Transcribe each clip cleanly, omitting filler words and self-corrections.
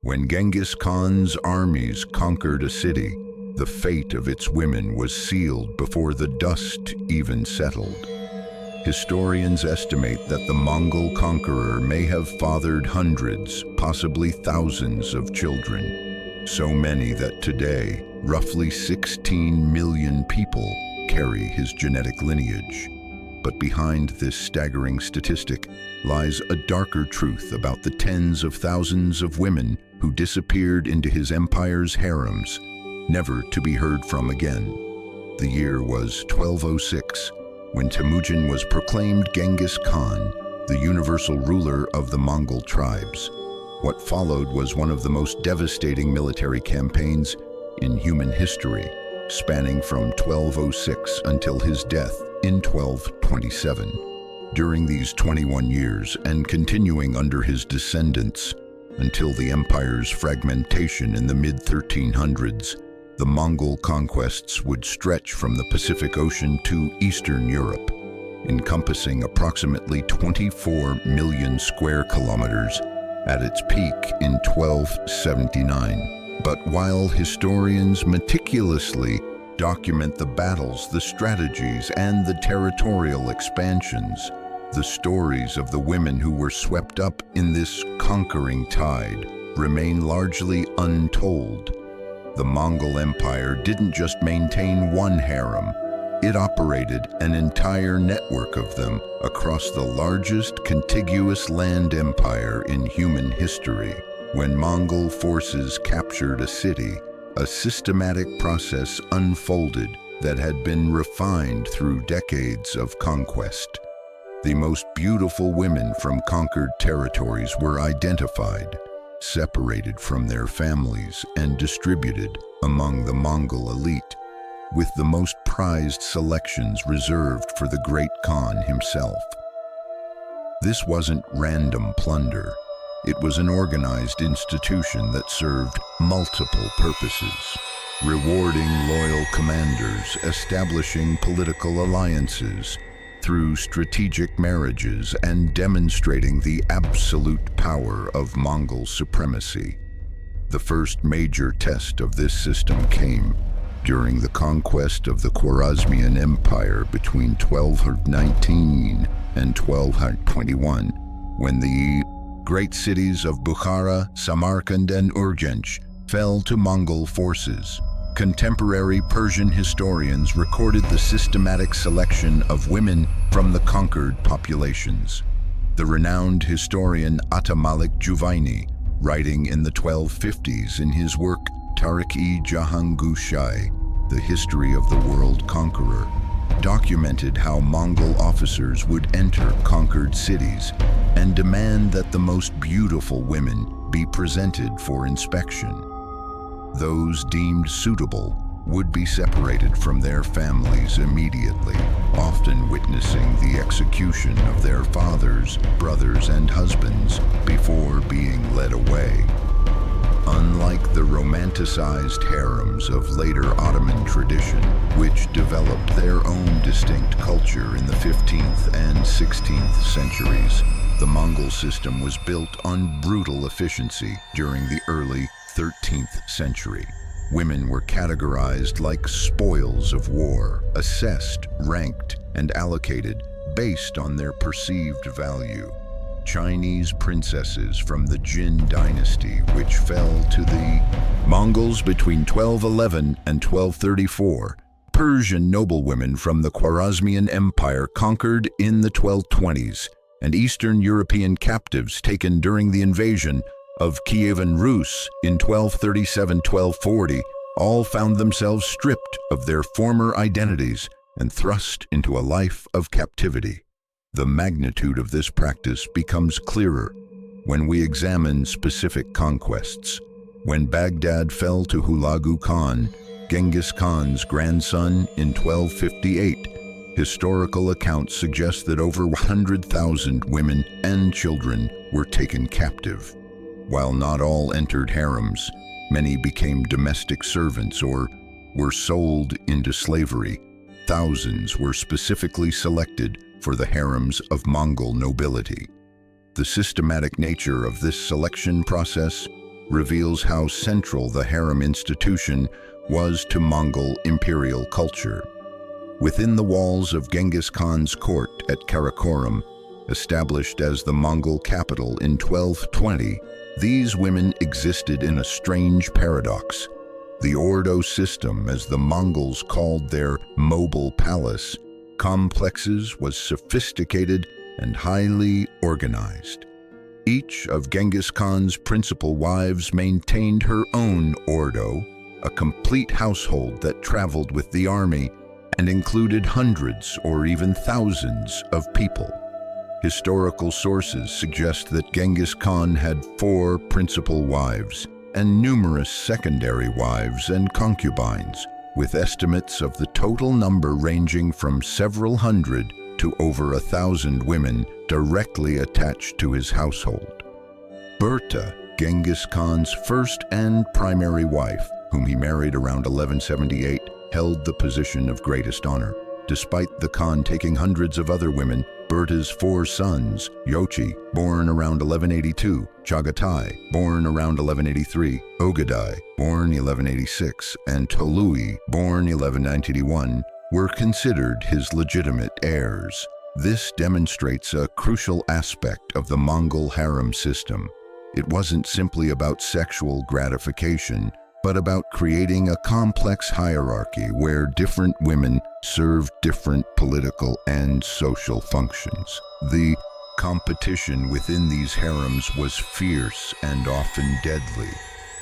When Genghis Khan's armies conquered a city, the fate of its women was sealed before the dust even settled. Historians estimate that the Mongol conqueror may have fathered hundreds, possibly thousands of children, so many that today, roughly 16 million people carry his genetic lineage. But behind this staggering statistic lies a darker truth about the tens of thousands of women who disappeared into his empire's harems, never to be heard from again. The year was 1206, when Temujin was proclaimed Genghis Khan, the universal ruler of the Mongol tribes. What followed was one of the most devastating military campaigns in human history, spanning from 1206 until his death in 1227. During these 21 years, and continuing under his descendants until the empire's fragmentation in the mid-1300s, the Mongol conquests would stretch from the Pacific Ocean to Eastern Europe, encompassing approximately 24 million square kilometers at its peak in 1279. But while historians meticulously document the battles, the strategies, and the territorial expansions, the stories of the women who were swept up in this conquering tide remain largely untold. The Mongol Empire didn't just maintain one harem, it operated an entire network of them across the largest contiguous land empire in human history. When Mongol forces captured a city, a systematic process unfolded that had been refined through decades of conquest. The most beautiful women from conquered territories were identified, separated from their families, and distributed among the Mongol elite, with the most prized selections reserved for the great Khan himself. This wasn't random plunder. It was an organized institution that served multiple purposes, rewarding loyal commanders, establishing political alliances through strategic marriages, and demonstrating the absolute power of Mongol supremacy. The first major test of this system came during the conquest of the Khwarezmian Empire between 1219 and 1221, when the great cities of Bukhara, Samarkand, and Urgench fell to Mongol forces. Contemporary Persian historians recorded the systematic selection of women from the conquered populations. The renowned historian Atamalik Juvaini, writing in the 1250s in his work Tarikh-i Jahangushai, The History of the World Conqueror, documented how Mongol officers would enter conquered cities and demand that the most beautiful women be presented for inspection. Those deemed suitable would be separated from their families immediately, often witnessing the execution of their fathers, brothers, and husbands before being led away. Unlike the romanticized harems of later Ottoman tradition, which developed their own distinct culture in the 15th and 16th centuries, the Mongol system was built on brutal efficiency during the early 13th century. Women were categorized like spoils of war, assessed, ranked, and allocated based on their perceived value. Chinese princesses from the Jin dynasty, which fell to the Mongols between 1211 and 1234, Persian noblewomen from the Khwarezmian Empire conquered in the 1220s, and Eastern European captives taken during the invasion of Kievan Rus in 1237-1240 all found themselves stripped of their former identities and thrust into a life of captivity. The magnitude of this practice becomes clearer when we examine specific conquests. When Baghdad fell to Hulagu Khan, Genghis Khan's grandson, in 1258, historical accounts suggest that over 100,000 women and children were taken captive. While not all entered harems, many became domestic servants or were sold into slavery. Thousands were specifically selected for the harems of Mongol nobility. The systematic nature of this selection process reveals how central the harem institution was to Mongol imperial culture. Within the walls of Genghis Khan's court at Karakorum, established as the Mongol capital in 1220, these women existed in a strange paradox. The Ordo system, as the Mongols called their mobile palace complexes, was sophisticated and highly organized. Each of Genghis Khan's principal wives maintained her own Ordo, a complete household that traveled with the army and included hundreds or even thousands of people. Historical sources suggest that Genghis Khan had 4 principal wives and numerous secondary wives and concubines, with estimates of the total number ranging from several hundred to over 1,000 women directly attached to his household. Börte, Genghis Khan's first and primary wife, whom he married around 1178, held the position of greatest honor. Despite the Khan taking hundreds of other women, Börte's 4 sons, Yochi, born around 1182, Chagatai, born around 1183, Ogadai, born 1186, and Tolui, born 1191, were considered his legitimate heirs. This demonstrates a crucial aspect of the Mongol harem system. It wasn't simply about sexual gratification, but about creating a complex hierarchy where different women served different political and social functions. The competition within these harems was fierce and often deadly.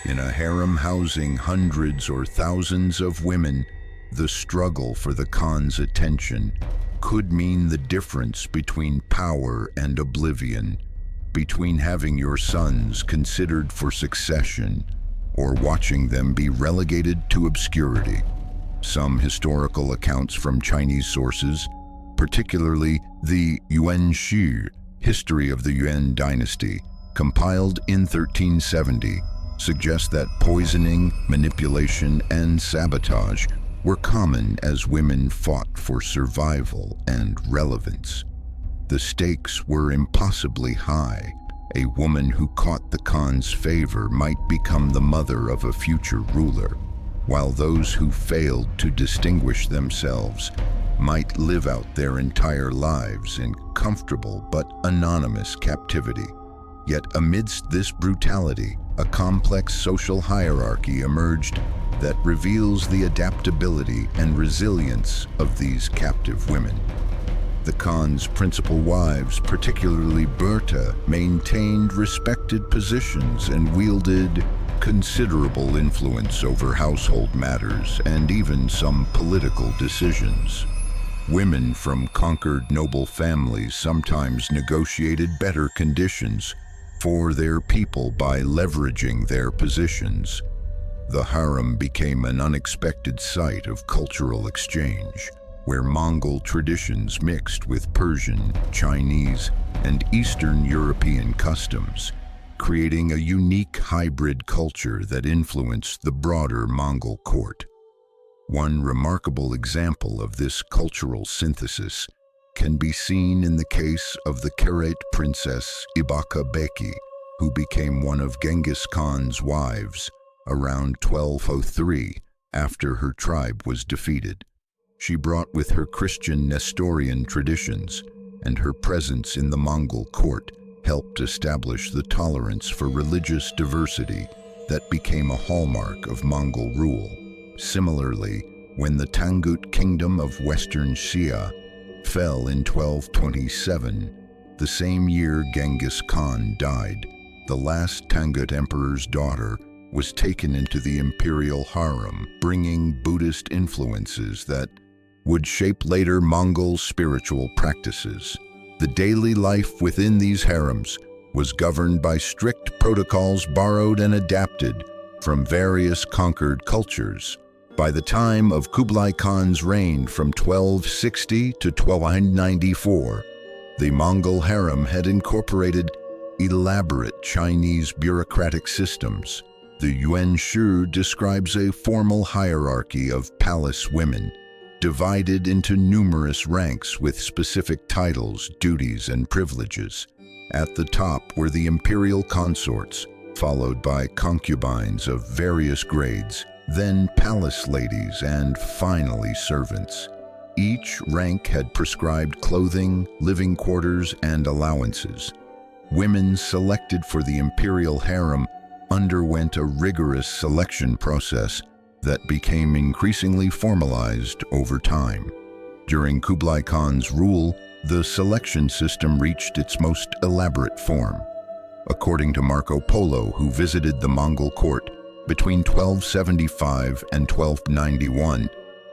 In a harem housing hundreds or thousands of women, the struggle for the Khan's attention could mean the difference between power and oblivion, between having your sons considered for succession or watching them be relegated to obscurity. Some historical accounts from Chinese sources, particularly the Yuan Shi, History of the Yuan Dynasty, compiled in 1370, suggest that poisoning, manipulation, and sabotage were common as women fought for survival and relevance. The stakes were impossibly high. A woman who caught the Khan's favor might become the mother of a future ruler, while those who failed to distinguish themselves might live out their entire lives in comfortable but anonymous captivity. Yet amidst this brutality, a complex social hierarchy emerged that reveals the adaptability and resilience of these captive women. The Khan's principal wives, particularly Börte, maintained respected positions and wielded considerable influence over household matters and even some political decisions. Women from conquered noble families sometimes negotiated better conditions for their people by leveraging their positions. The harem became an unexpected site of cultural exchange, where Mongol traditions mixed with Persian, Chinese, and Eastern European customs, creating a unique hybrid culture that influenced the broader Mongol court. One remarkable example of this cultural synthesis can be seen in the case of the Karakorum princess Töregene Beki, who became one of Genghis Khan's wives around 1203 after her tribe was defeated. She brought with her Christian Nestorian traditions, and her presence in the Mongol court helped establish the tolerance for religious diversity that became a hallmark of Mongol rule. Similarly, when the Tangut kingdom of Western Xia fell in 1227, the same year Genghis Khan died, the last Tangut emperor's daughter was taken into the imperial harem, bringing Buddhist influences that would shape later Mongol spiritual practices. The daily life within these harems was governed by strict protocols borrowed and adapted from various conquered cultures. By the time of Kublai Khan's reign from 1260 to 1294, the Mongol harem had incorporated elaborate Chinese bureaucratic systems. The Yuan Shi describes a formal hierarchy of palace women, divided into numerous ranks with specific titles, duties, and privileges. At the top were the imperial consorts, followed by concubines of various grades, then palace ladies, and finally servants. Each rank had prescribed clothing, living quarters, and allowances. Women selected for the imperial harem underwent a rigorous selection process that became increasingly formalized over time. During Kublai Khan's rule, the selection system reached its most elaborate form. According to Marco Polo, who visited the Mongol court between 1275 and 1291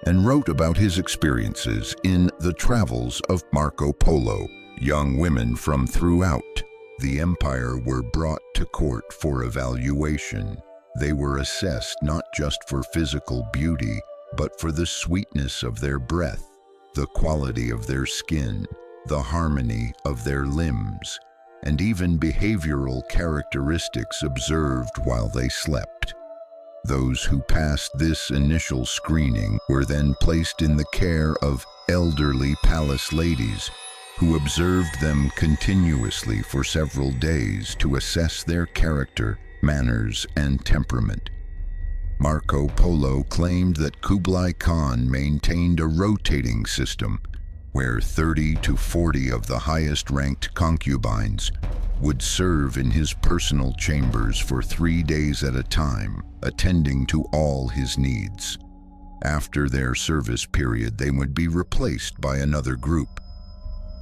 and wrote about his experiences in The Travels of Marco Polo, young women from throughout the empire were brought to court for evaluation. They were assessed not just for physical beauty, but for the sweetness of their breath, the quality of their skin, the harmony of their limbs, and even behavioral characteristics observed while they slept. Those who passed this initial screening were then placed in the care of elderly palace ladies who observed them continuously for several days to assess their character, manners, and temperament. Marco Polo claimed that Kublai Khan maintained a rotating system where 30 to 40 of the highest-ranked concubines would serve in his personal chambers for 3 days at a time, attending to all his needs. After their service period, they would be replaced by another group.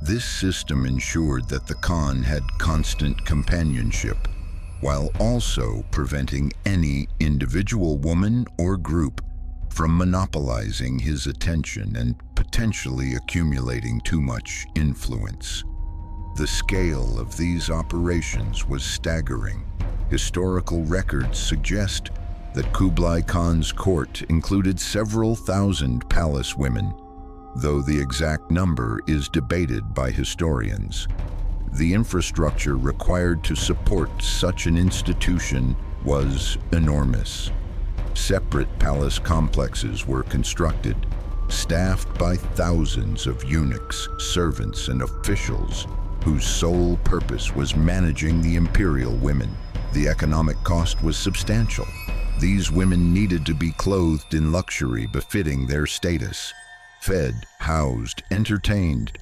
This system ensured that the Khan had constant companionship, while also preventing any individual woman or group from monopolizing his attention and potentially accumulating too much influence. The scale of these operations was staggering. Historical records suggest that Kublai Khan's court included several thousand palace women, though the exact number is debated by historians. The infrastructure required to support such an institution was enormous. Separate palace complexes were constructed, staffed by thousands of eunuchs, servants, and officials whose sole purpose was managing the imperial women. The economic cost was substantial. These women needed to be clothed in luxury befitting their status, fed, housed, entertained,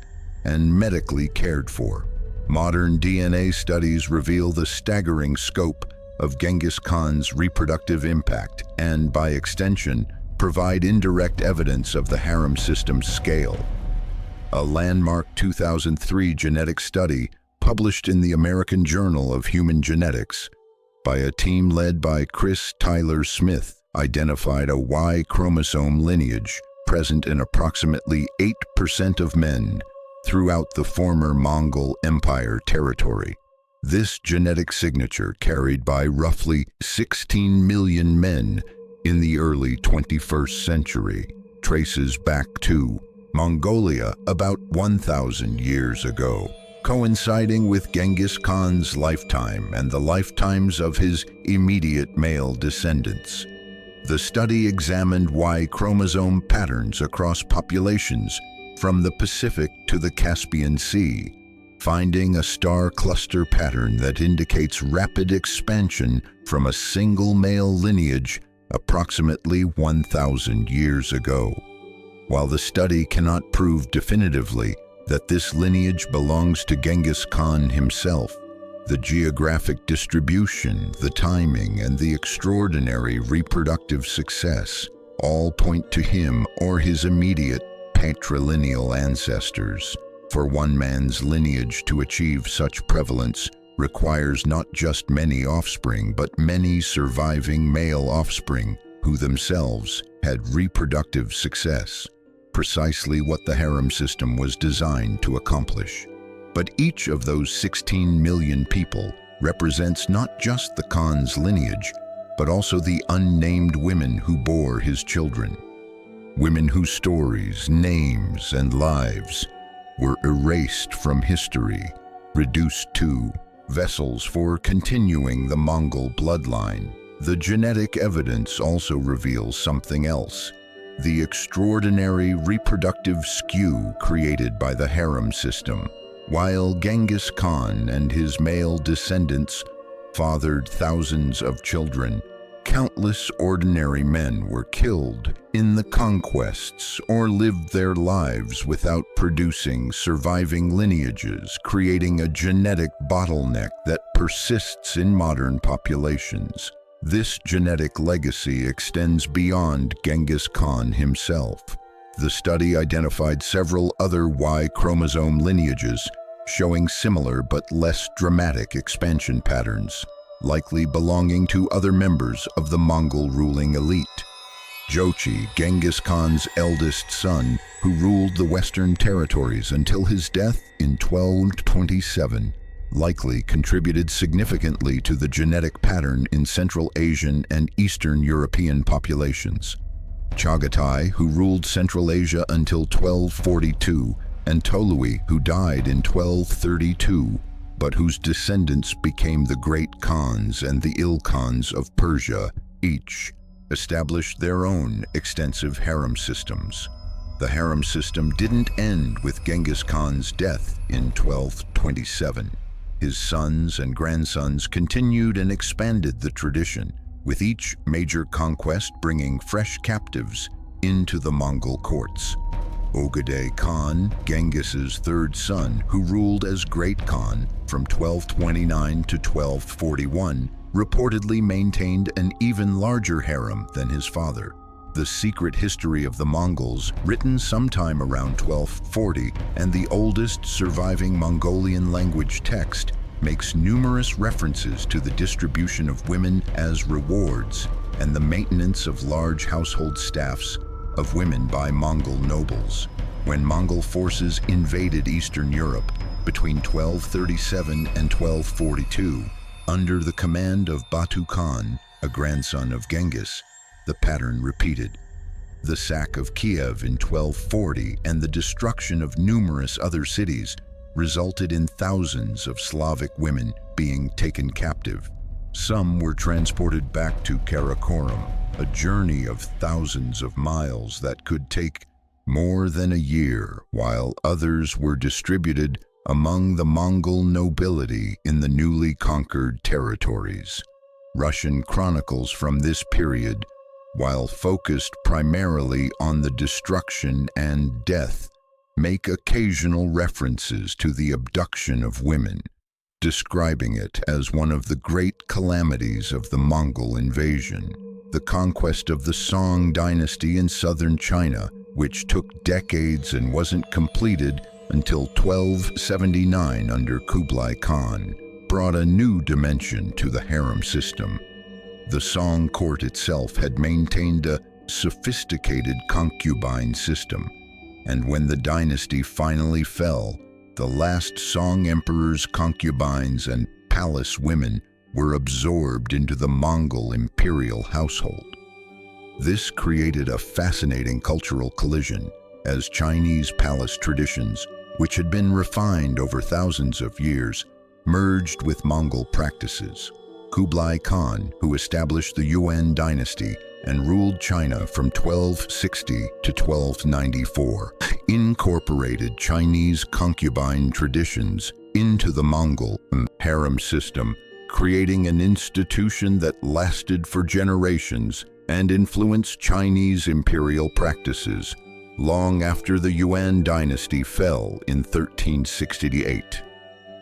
and medically cared for. Modern DNA studies reveal the staggering scope of Genghis Khan's reproductive impact and, by extension, provide indirect evidence of the harem system's scale. A landmark 2003 genetic study published in the American Journal of Human Genetics by a team led by Chris Tyler Smith identified a Y chromosome lineage present in approximately 8% of men throughout the former Mongol Empire territory. This genetic signature, carried by roughly 16 million men in the early 21st century, traces back to Mongolia about 1,000 years ago, coinciding with Genghis Khan's lifetime and the lifetimes of his immediate male descendants. The study examined Y chromosome patterns across populations from the Pacific to the Caspian Sea, finding a star cluster pattern that indicates rapid expansion from a single male lineage approximately 1,000 years ago. While the study cannot prove definitively that this lineage belongs to Genghis Khan himself, the geographic distribution, the timing, and the extraordinary reproductive success all point to him or his immediate patrilineal ancestors. For one man's lineage to achieve such prevalence requires not just many offspring, but many surviving male offspring who themselves had reproductive success, precisely what the harem system was designed to accomplish. But each of those 16 million people represents not just the Khan's lineage, but also the unnamed women who bore his children. Women whose stories, names, and lives were erased from history, reduced to vessels for continuing the Mongol bloodline. The genetic evidence also reveals something else: the extraordinary reproductive skew created by the harem system. While Genghis Khan and his male descendants fathered thousands of children. Countless ordinary men were killed in the conquests or lived their lives without producing surviving lineages, creating a genetic bottleneck that persists in modern populations. This genetic legacy extends beyond Genghis Khan himself. The study identified several other Y chromosome lineages showing similar but less dramatic expansion patterns, likely belonging to other members of the Mongol ruling elite. Jochi, Genghis Khan's eldest son, who ruled the Western territories until his death in 1227, likely contributed significantly to the genetic pattern in Central Asian and Eastern European populations. Chagatai, who ruled Central Asia until 1242, and Tolui, who died in 1232, but whose descendants became the great Khans and the Ilkhans of Persia, each established their own extensive harem systems. The harem system didn't end with Genghis Khan's death in 1227. His sons and grandsons continued and expanded the tradition, with each major conquest bringing fresh captives into the Mongol courts. Ogedei Khan, Genghis's third son, who ruled as Great Khan from 1229 to 1241, reportedly maintained an even larger harem than his father. The Secret History of the Mongols, written sometime around 1240, and the oldest surviving Mongolian language text, makes numerous references to the distribution of women as rewards and the maintenance of large household staffs of women by Mongol nobles. When Mongol forces invaded Eastern Europe between 1237 and 1242, under the command of Batu Khan, a grandson of Genghis, the pattern repeated. The sack of Kiev in 1240 and the destruction of numerous other cities resulted in thousands of Slavic women being taken captive. Some were transported back to Karakorum, a journey of thousands of miles that could take more than a year, while others were distributed among the Mongol nobility in the newly conquered territories. Russian chronicles from this period, while focused primarily on the destruction and death, make occasional references to the abduction of women, describing it as one of the great calamities of the Mongol invasion. The conquest of the Song dynasty in southern China, which took decades and wasn't completed until 1279 under Kublai Khan, brought a new dimension to the harem system. The Song court itself had maintained a sophisticated concubine system, and when the dynasty finally fell, the last Song emperor's concubines and palace women were absorbed into the Mongol imperial household. This created a fascinating cultural collision as Chinese palace traditions, which had been refined over thousands of years, merged with Mongol practices. Kublai Khan, who established the Yuan dynasty and ruled China from 1260 to 1294, incorporated Chinese concubine traditions into the Mongol harem system, creating an institution that lasted for generations and influenced Chinese imperial practices long after the Yuan dynasty fell in 1368.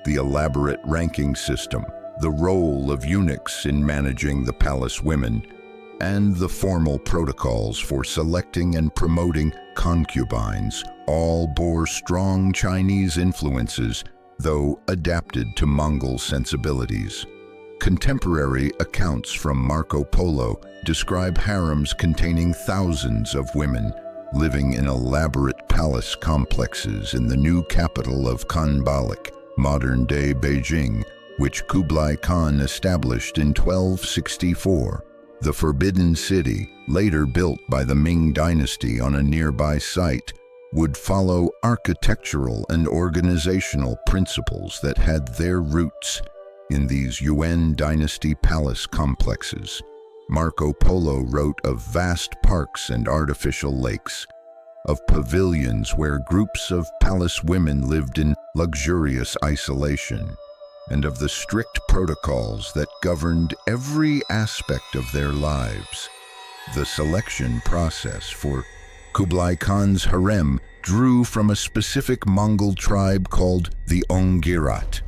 The elaborate ranking system, the role of eunuchs in managing the palace women, and the formal protocols for selecting and promoting concubines all bore strong Chinese influences, though adapted to Mongol sensibilities. Contemporary accounts from Marco Polo describe harems containing thousands of women living in elaborate palace complexes in the new capital of Khanbaliq, modern-day Beijing, which Kublai Khan established in 1264. The Forbidden City, later built by the Ming dynasty on a nearby site, would follow architectural and organizational principles that had their roots in these Yuan dynasty palace complexes. Marco Polo wrote of vast parks and artificial lakes, of pavilions where groups of palace women lived in luxurious isolation, and of the strict protocols that governed every aspect of their lives. The selection process for Kublai Khan's harem drew from a specific Mongol tribe called the Onggirat,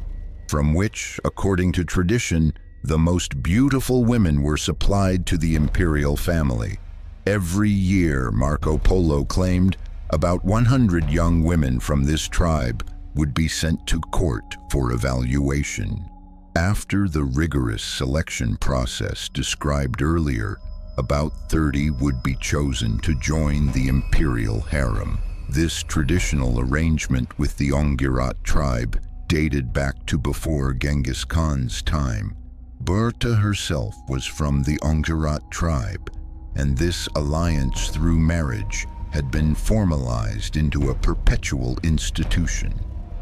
from which, according to tradition, the most beautiful women were supplied to the imperial family. Every year, Marco Polo claimed, about 100 young women from this tribe would be sent to court for evaluation. After the rigorous selection process described earlier, about 30 would be chosen to join the imperial harem. This traditional arrangement with the Onggirat tribe dated back to before Genghis Khan's time. Börte herself was from the Onggirat tribe, and this alliance through marriage had been formalized into a perpetual institution.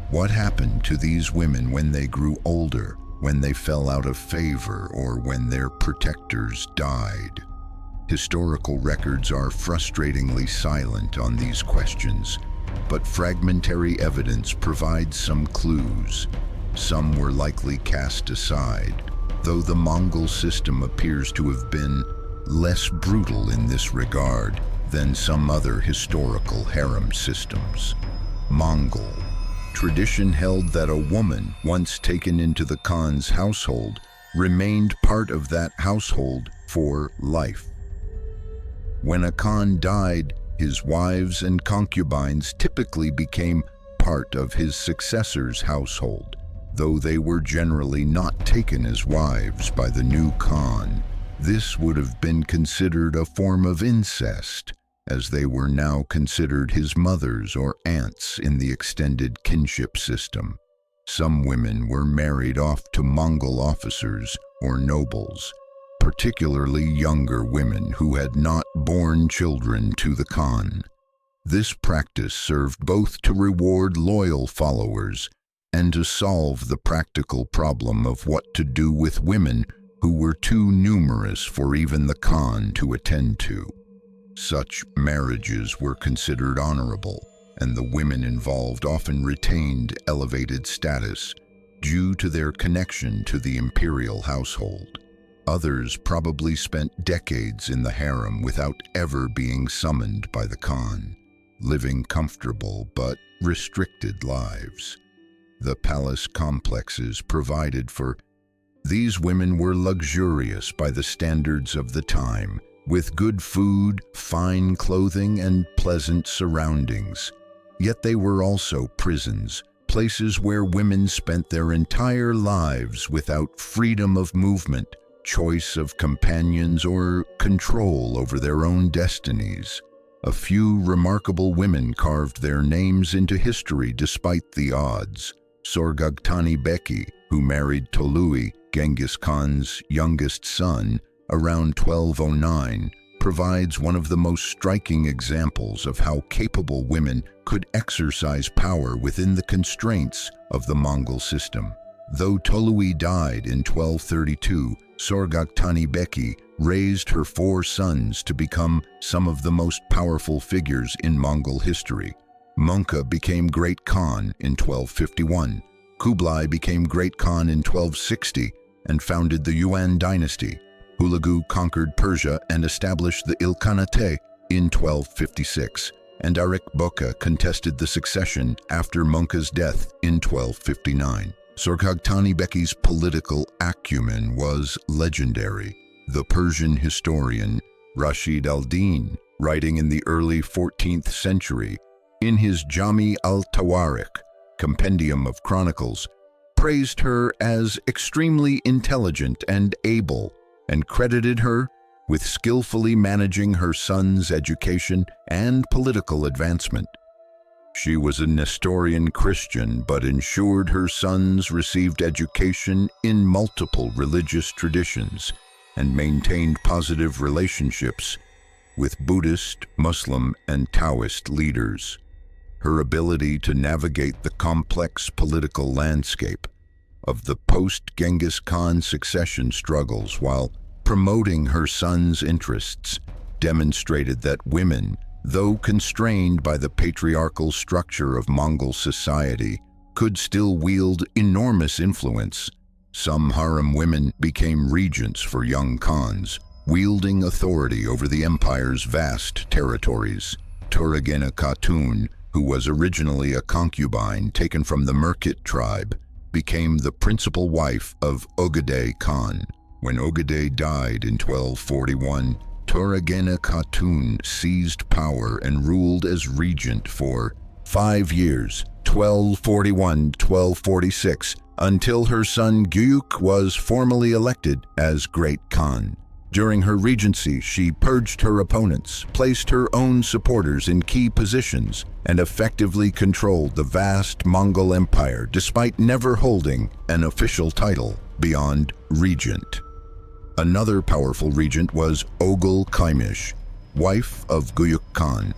What happened to these women when they grew older, when they fell out of favor, or when their protectors died? Historical records are frustratingly silent on these questions, but fragmentary evidence provides some clues. Some were likely cast aside, though the Mongol system appears to have been less brutal in this regard than some other historical harem systems. Mongol tradition held that a woman, once taken into the Khan's household, remained part of that household for life. When a Khan died, his wives and concubines typically became part of his successor's household, though they were generally not taken as wives by the new Khan. This would have been considered a form of incest, as they were now considered his mothers or aunts in the extended kinship system. Some women were married off to Mongol officers or nobles, particularly younger women who had not borne children to the Khan. This practice served both to reward loyal followers and to solve the practical problem of what to do with women who were too numerous for even the Khan to attend to. Such marriages were considered honorable, and the women involved often retained elevated status due to their connection to the imperial household. Others probably spent decades in the harem without ever being summoned by the Khan, living comfortable but restricted lives. The palace complexes provided for these women were luxurious by the standards of the time, with good food, fine clothing, and pleasant surroundings. Yet they were also prisons, places where women spent their entire lives without freedom of movement, choice of companions, or control over their own destinies. A few remarkable women carved their names into history despite the odds. Sorghaghtani Beki, who married Tolui, Genghis Khan's youngest son, around 1209, provides one of the most striking examples of how capable women could exercise power within the constraints of the Mongol system. Though Tolui died in 1232, Sorghaghtani Beki raised her 4 sons to become some of the most powerful figures in Mongol history. Mongke became Great Khan in 1251. Kublai became Great Khan in 1260 and founded the Yuan dynasty. Hulagu conquered Persia and established the Ilkhanate in 1256, and Arik Boka contested the succession after Mongke's death in 1259. Sorghaghtani Beki's political acumen was legendary. The Persian historian Rashid al-Din, writing in the early 14th century, in his Jami al-Tawarikh, compendium of chronicles, praised her as extremely intelligent and able, and credited her with skillfully managing her son's education and political advancement. She was a Nestorian Christian, but ensured her sons received education in multiple religious traditions and maintained positive relationships with Buddhist, Muslim, and Taoist leaders. Her ability to navigate the complex political landscape of the post-Genghis Khan succession struggles while promoting her son's interests demonstrated that women, though constrained by the patriarchal structure of Mongol society, could still wield enormous influence. Some harem women became regents for young khans, wielding authority over the empire's vast territories. Töregene Khatun, who was originally a concubine taken from the Merkit tribe, became the principal wife of Ögedei Khan. When Ögedei died in 1241, Töregene Khatun seized power and ruled as regent for 5 years, 1241-1246, until her son Guyuk was formally elected as Great Khan. During her regency, she purged her opponents, placed her own supporters in key positions, and effectively controlled the vast Mongol Empire despite never holding an official title beyond regent. Another powerful regent was Ogul Kaymish, wife of Guyuk Khan.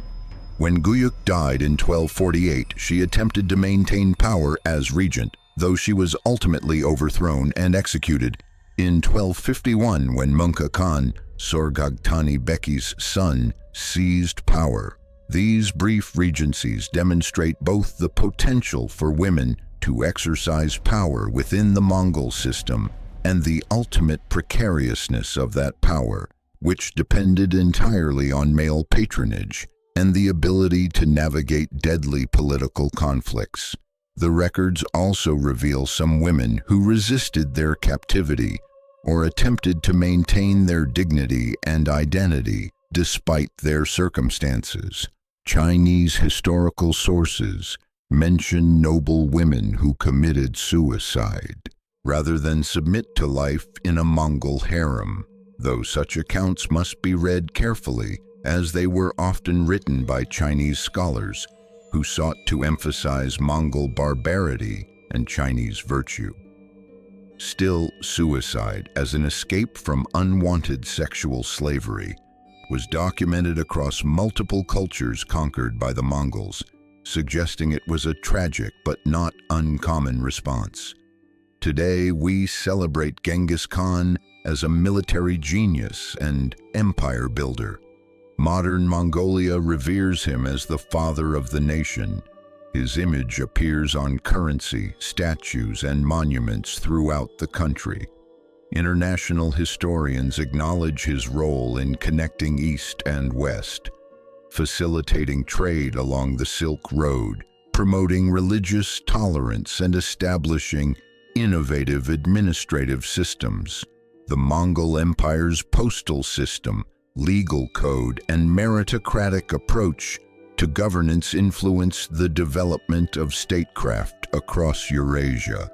When Guyuk died in 1248, she attempted to maintain power as regent, though she was ultimately overthrown and executed in 1251 when Mongol Khan, Sorghaghtani Beki's son, seized power. These brief regencies demonstrate both the potential for women to exercise power within the Mongol system and the ultimate precariousness of that power, which depended entirely on male patronage and the ability to navigate deadly political conflicts. The records also reveal some women who resisted their captivity or attempted to maintain their dignity and identity despite their circumstances. Chinese historical sources mention noble women who committed suicide rather than submit to life in a Mongol harem, though such accounts must be read carefully as they were often written by Chinese scholars who sought to emphasize Mongol barbarity and Chinese virtue. Still, suicide as an escape from unwanted sexual slavery was documented across multiple cultures conquered by the Mongols, suggesting it was a tragic but not uncommon response. Today, we celebrate Genghis Khan as a military genius and empire builder. Modern Mongolia reveres him as the father of the nation. His image appears on currency, statues, and monuments throughout the country. International historians acknowledge his role in connecting East and West, facilitating trade along the Silk Road, promoting religious tolerance, and establishing innovative administrative systems. The Mongol Empire's postal system, legal code, and meritocratic approach to governance influenced the development of statecraft across Eurasia.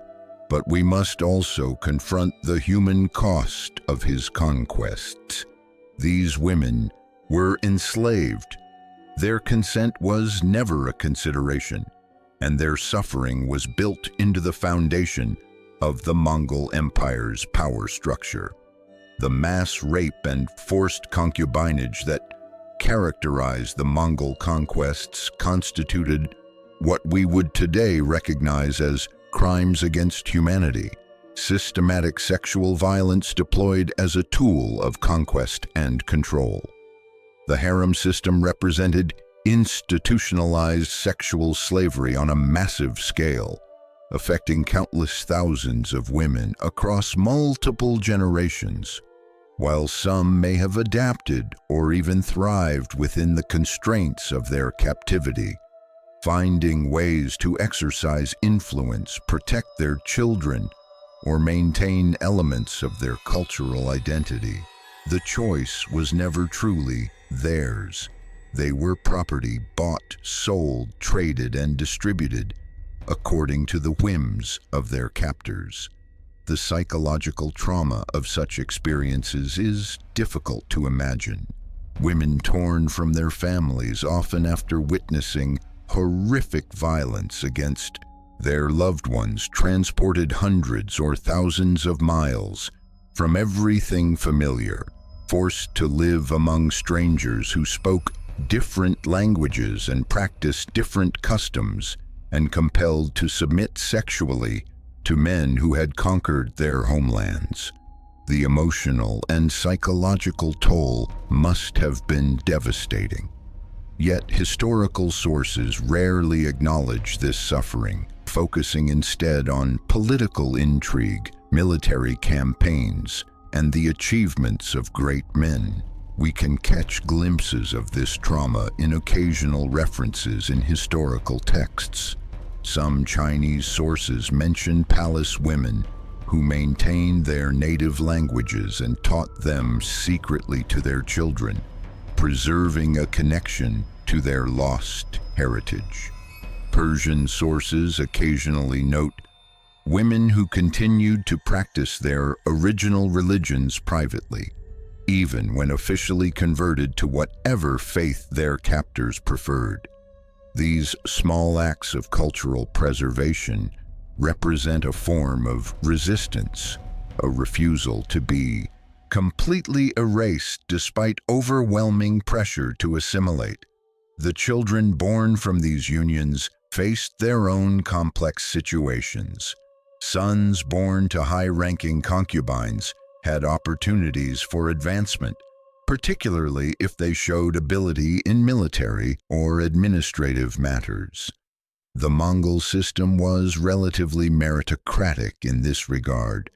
But we must also confront the human cost of his conquests. These women were enslaved. Their consent was never a consideration, and their suffering was built into the foundation of the Mongol Empire's power structure. The mass rape and forced concubinage that characterized the Mongol conquests constituted what we would today recognize as crimes against humanity, systematic sexual violence deployed as a tool of conquest and control. The harem system represented institutionalized sexual slavery on a massive scale, affecting countless thousands of women across multiple generations. While some may have adapted or even thrived within the constraints of their captivity, finding ways to exercise influence, protect their children, or maintain elements of their cultural identity, the choice was never truly theirs. They were property bought, sold, traded, and distributed according to the whims of their captors. The psychological trauma of such experiences is difficult to imagine. Women torn from their families, often after witnessing horrific violence against their loved ones, transported hundreds or thousands of miles from everything familiar, forced to live among strangers who spoke different languages and practiced different customs, and compelled to submit sexually to men who had conquered their homelands. The emotional and psychological toll must have been devastating. Yet historical sources rarely acknowledge this suffering, focusing instead on political intrigue, military campaigns, and the achievements of great men. We can catch glimpses of this trauma in occasional references in historical texts. Some Chinese sources mention palace women who maintained their native languages and taught them secretly to their children, preserving a connection to their lost heritage. Persian sources occasionally note women who continued to practice their original religions privately, even when officially converted to whatever faith their captors preferred. These small acts of cultural preservation represent a form of resistance, a refusal to be completely erased despite overwhelming pressure to assimilate. The children born from these unions faced their own complex situations. Sons born to high-ranking concubines had opportunities for advancement, particularly if they showed ability in military or administrative matters. The Mongol system was relatively meritocratic in this regard.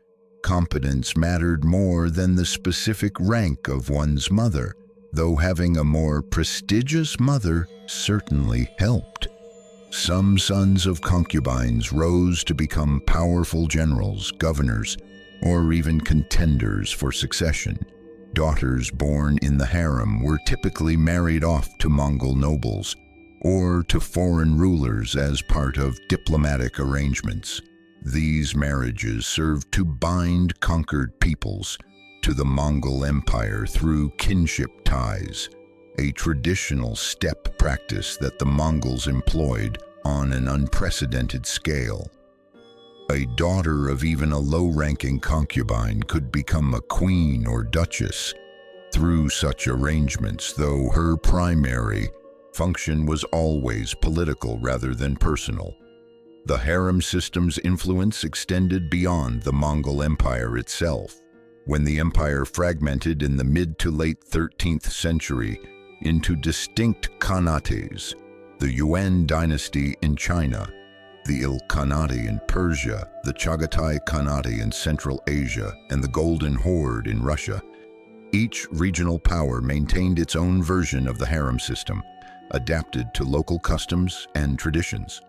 Competence mattered more than the specific rank of one's mother, though having a more prestigious mother certainly helped. Some sons of concubines rose to become powerful generals, governors, or even contenders for succession. Daughters born in the harem were typically married off to Mongol nobles or to foreign rulers as part of diplomatic arrangements. These marriages served to bind conquered peoples to the Mongol Empire through kinship ties, a traditional step practice that the Mongols employed on an unprecedented scale. A daughter of even a low-ranking concubine could become a queen or duchess through such arrangements, though her primary function was always political rather than personal. The harem system's influence extended beyond the Mongol Empire itself. When the empire fragmented in the mid to late 13th century into distinct khanates, the Yuan dynasty in China, the Ilkhanate in Persia, the Chagatai Khanate in Central Asia, and the Golden Horde in Russia, each regional power maintained its own version of the harem system, adapted to local customs and traditions.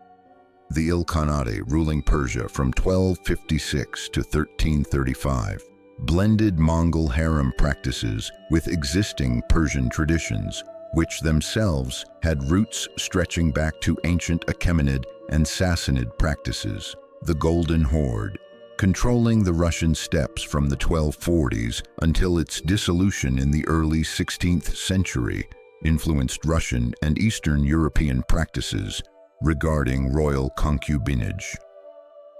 The Ilkhanate, ruling Persia from 1256 to 1335, blended Mongol harem practices with existing Persian traditions, which themselves had roots stretching back to ancient Achaemenid and Sassanid practices. The Golden Horde, controlling the Russian steppes from the 1240s until its dissolution in the early 16th century, influenced Russian and Eastern European practices regarding royal concubinage.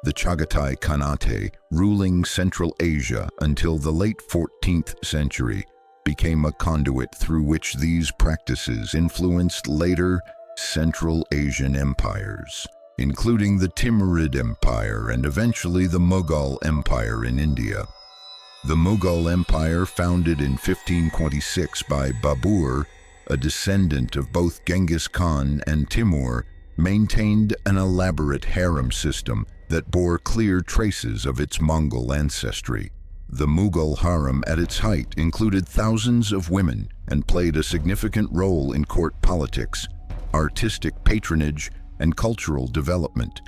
The Chagatai Khanate, ruling Central Asia until the late 14th century, became a conduit through which these practices influenced later Central Asian empires, including the Timurid Empire and eventually the Mughal Empire in India. The Mughal Empire, founded in 1526 by Babur, a descendant of both Genghis Khan and Timur, maintained an elaborate harem system that bore clear traces of its Mongol ancestry. The Mughal harem at its height included thousands of women and played a significant role in court politics, artistic patronage, and cultural development.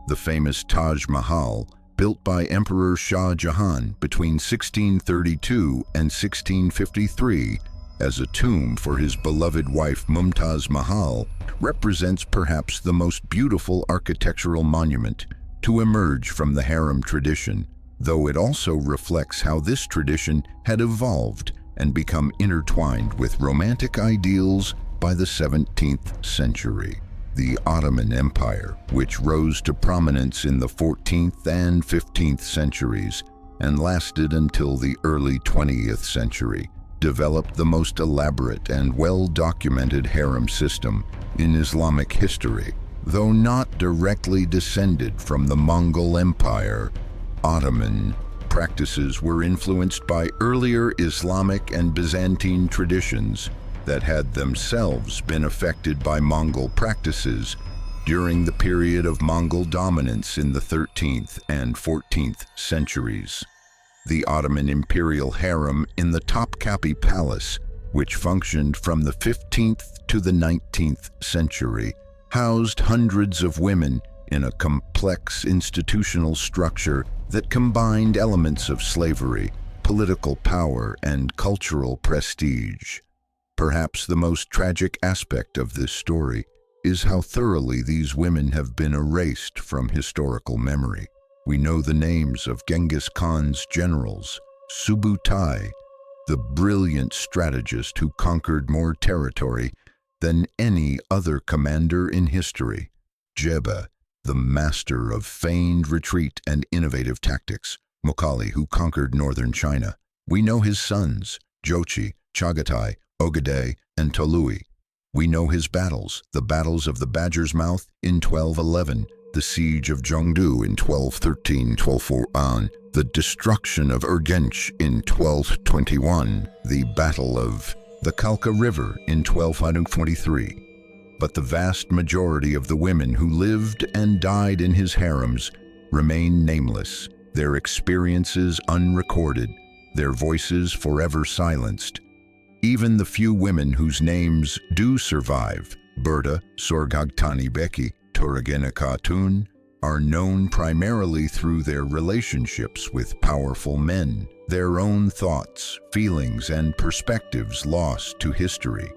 The famous Taj Mahal, built by Emperor Shah Jahan between 1632 and 1653 as a tomb for his beloved wife Mumtaz Mahal, represents perhaps the most beautiful architectural monument to emerge from the harem tradition, though it also reflects how this tradition had evolved and become intertwined with romantic ideals by the 17th century. The Ottoman Empire, which rose to prominence in the 14th and 15th centuries and lasted until the early 20th century, developed the most elaborate and well-documented harem system in Islamic history. Though not directly descended from the Mongol Empire, Ottoman practices were influenced by earlier Islamic and Byzantine traditions that had themselves been affected by Mongol practices during the period of Mongol dominance in the 13th and 14th centuries. The Ottoman imperial harem in the Topkapi Palace, which functioned from the 15th to the 19th century, housed hundreds of women in a complex institutional structure that combined elements of slavery, political power, and cultural prestige. Perhaps the most tragic aspect of this story is how thoroughly these women have been erased from historical memory. We know the names of Genghis Khan's generals, Subutai, the brilliant strategist who conquered more territory than any other commander in history, Jebe, the master of feigned retreat and innovative tactics, Mokali, who conquered northern China. We know his sons, Jochi, Chagatai, Ogedei, and Tolui. We know his battles, the battles of the Badger's Mouth in 1211, the siege of Zhengdu in 1213-1241, the destruction of Urgench in 1221, the Battle of the Kalka River in 1223. But the vast majority of the women who lived and died in his harems remain nameless, their experiences unrecorded, their voices forever silenced. Even the few women whose names do survive, Börte, Sorghaghtani Beki, Töregene Khatun, are known primarily through their relationships with powerful men, their own thoughts, feelings, and perspectives lost to history.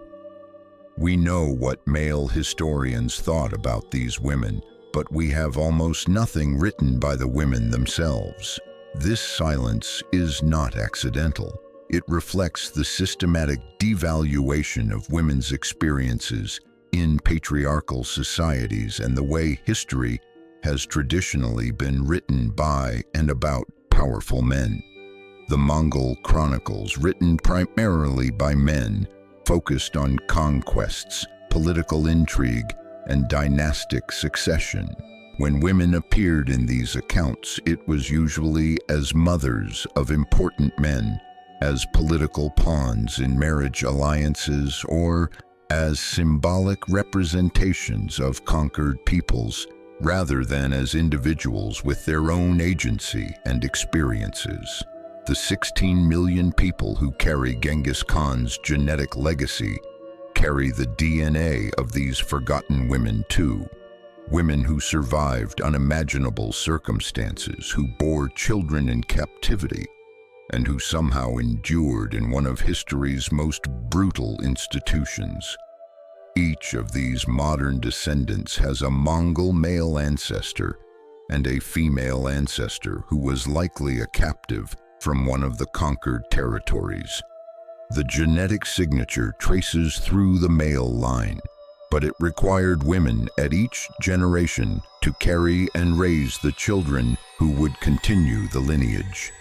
We know what male historians thought about these women, but we have almost nothing written by the women themselves. This silence is not accidental. It reflects the systematic devaluation of women's experiences in patriarchal societies and the way history has traditionally been written by and about powerful men. The Mongol chronicles, written primarily by men, focused on conquests, political intrigue, and dynastic succession. When women appeared in these accounts, it was usually as mothers of important men, as political pawns in marriage alliances, or as symbolic representations of conquered peoples, rather than as individuals with their own agency and experiences. The 16 million people who carry Genghis Khan's genetic legacy carry the DNA of these forgotten women too. Women who survived unimaginable circumstances, who bore children in captivity, and who somehow endured in one of history's most brutal institutions. Each of these modern descendants has a Mongol male ancestor and a female ancestor who was likely a captive from one of the conquered territories. The genetic signature traces through the male line, but it required women at each generation to carry and raise the children who would continue the lineage.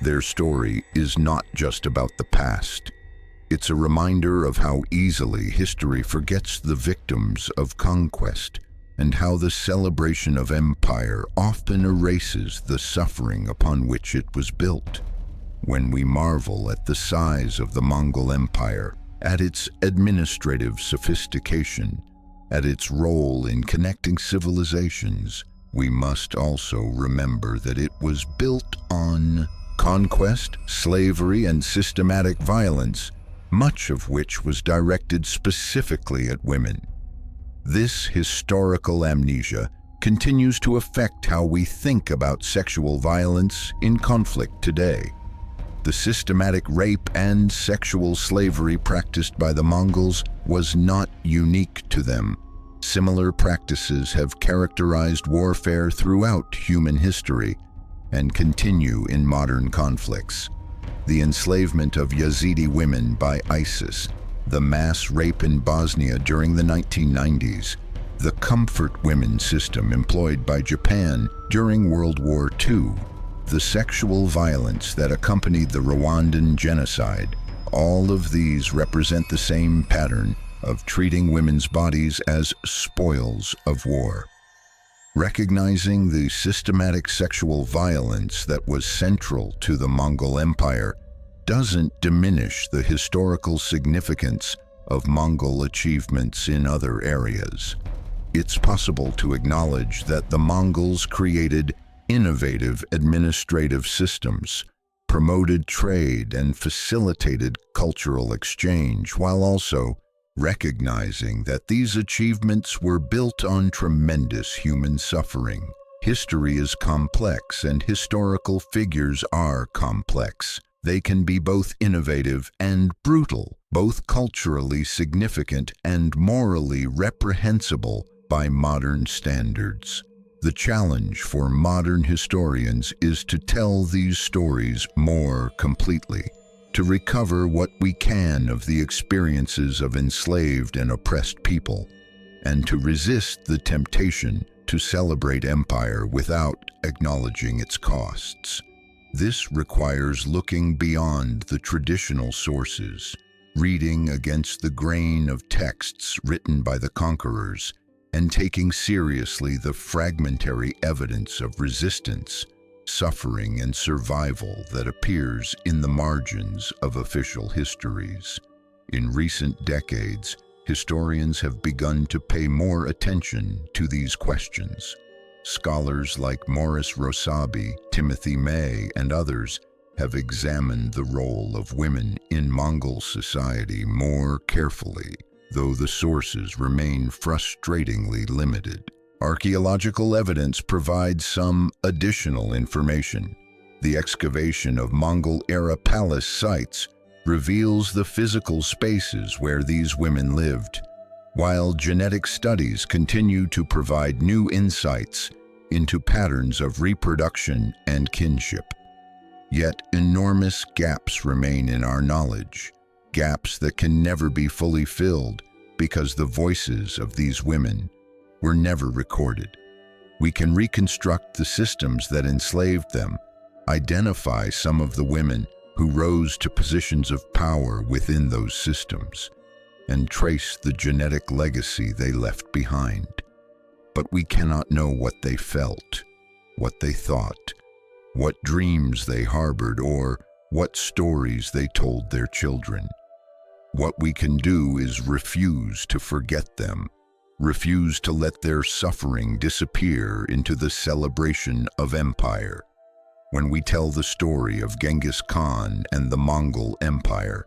Their story is not just about the past. It's a reminder of how easily history forgets the victims of conquest, and how the celebration of empire often erases the suffering upon which it was built. When we marvel at the size of the Mongol Empire, at its administrative sophistication, at its role in connecting civilizations, we must also remember that it was built on conquest, slavery, and systematic violence, much of which was directed specifically at women. This historical amnesia continues to affect how we think about sexual violence in conflict today. The systematic rape and sexual slavery practiced by the Mongols was not unique to them. Similar practices have characterized warfare throughout human history and continue in modern conflicts. The enslavement of Yazidi women by ISIS, the mass rape in Bosnia during the 1990s, the comfort women system employed by Japan during World War II, the sexual violence that accompanied the Rwandan genocide, all of these represent the same pattern of treating women's bodies as spoils of war. Recognizing the systematic sexual violence that was central to the Mongol Empire doesn't diminish the historical significance of Mongol achievements in other areas. It's possible to acknowledge that the Mongols created innovative administrative systems, promoted trade, and facilitated cultural exchange, while also recognizing that these achievements were built on tremendous human suffering. History is complex, and historical figures are complex. They can be both innovative and brutal, both culturally significant and morally reprehensible by modern standards. The challenge for modern historians is to tell these stories more completely, to recover what we can of the experiences of enslaved and oppressed people, and to resist the temptation to celebrate empire without acknowledging its costs. This requires looking beyond the traditional sources, reading against the grain of texts written by the conquerors, and taking seriously the fragmentary evidence of resistance, suffering, and survival that appears in the margins of official histories. In recent decades, historians have begun to pay more attention to these questions. Scholars like Morris Rosabi, Timothy May, and others have examined the role of women in Mongol society more carefully, though the sources remain frustratingly limited. Archaeological evidence provides some additional information. The excavation of Mongol-era palace sites reveals the physical spaces where these women lived, while genetic studies continue to provide new insights into patterns of reproduction and kinship. Yet enormous gaps remain in our knowledge, gaps that can never be fully filled because the voices of these women were never recorded. We can reconstruct the systems that enslaved them, identify some of the women who rose to positions of power within those systems, and trace the genetic legacy they left behind. But we cannot know what they felt, what they thought, what dreams they harbored, or what stories they told their children. What we can do is refuse to forget them, refuse to let their suffering disappear into the celebration of empire. When we tell the story of Genghis Khan and the Mongol Empire,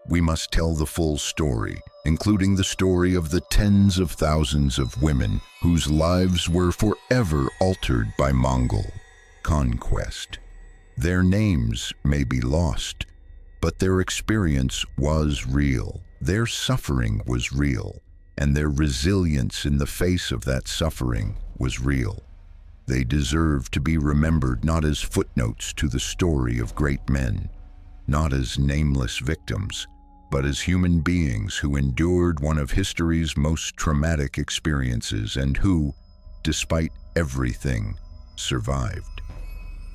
we must tell the full story, including the story of the tens of thousands of women whose lives were forever altered by Mongol conquest. Their names may be lost, but their experience was real. Their suffering was real, and their resilience in the face of that suffering was real. They deserve to be remembered not as footnotes to the story of great men, not as nameless victims, but as human beings who endured one of history's most traumatic experiences and who, despite everything, survived.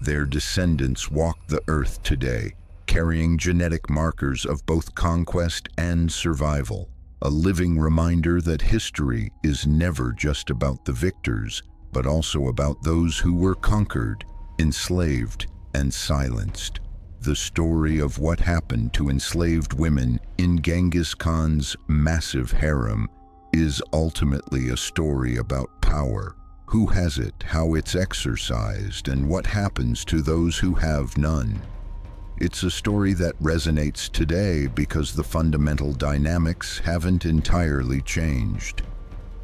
Their descendants walk the earth today, carrying genetic markers of both conquest and survival, a living reminder that history is never just about the victors, but also about those who were conquered, enslaved, and silenced. The story of what happened to enslaved women in Genghis Khan's massive harem is ultimately a story about power. Who has it, how it's exercised, and what happens to those who have none. It's a story that resonates today because the fundamental dynamics haven't entirely changed.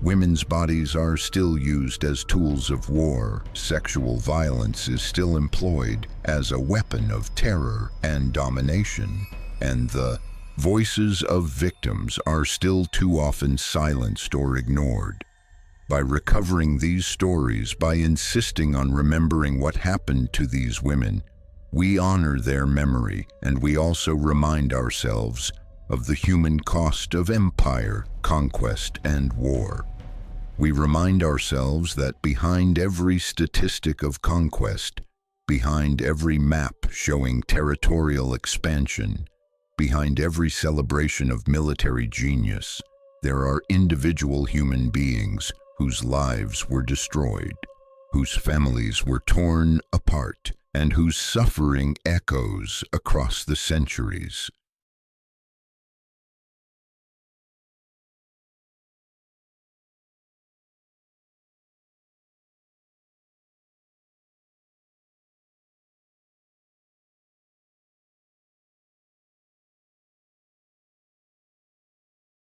Women's bodies are still used as tools of war, sexual violence is still employed as a weapon of terror and domination, and the voices of victims are still too often silenced or ignored. By recovering these stories, by insisting on remembering what happened to these women, we honor their memory, and we also remind ourselves of the human cost of empire, conquest, and war. We remind ourselves that behind every statistic of conquest, behind every map showing territorial expansion, behind every celebration of military genius, there are individual human beings whose lives were destroyed, whose families were torn apart, and whose suffering echoes across the centuries.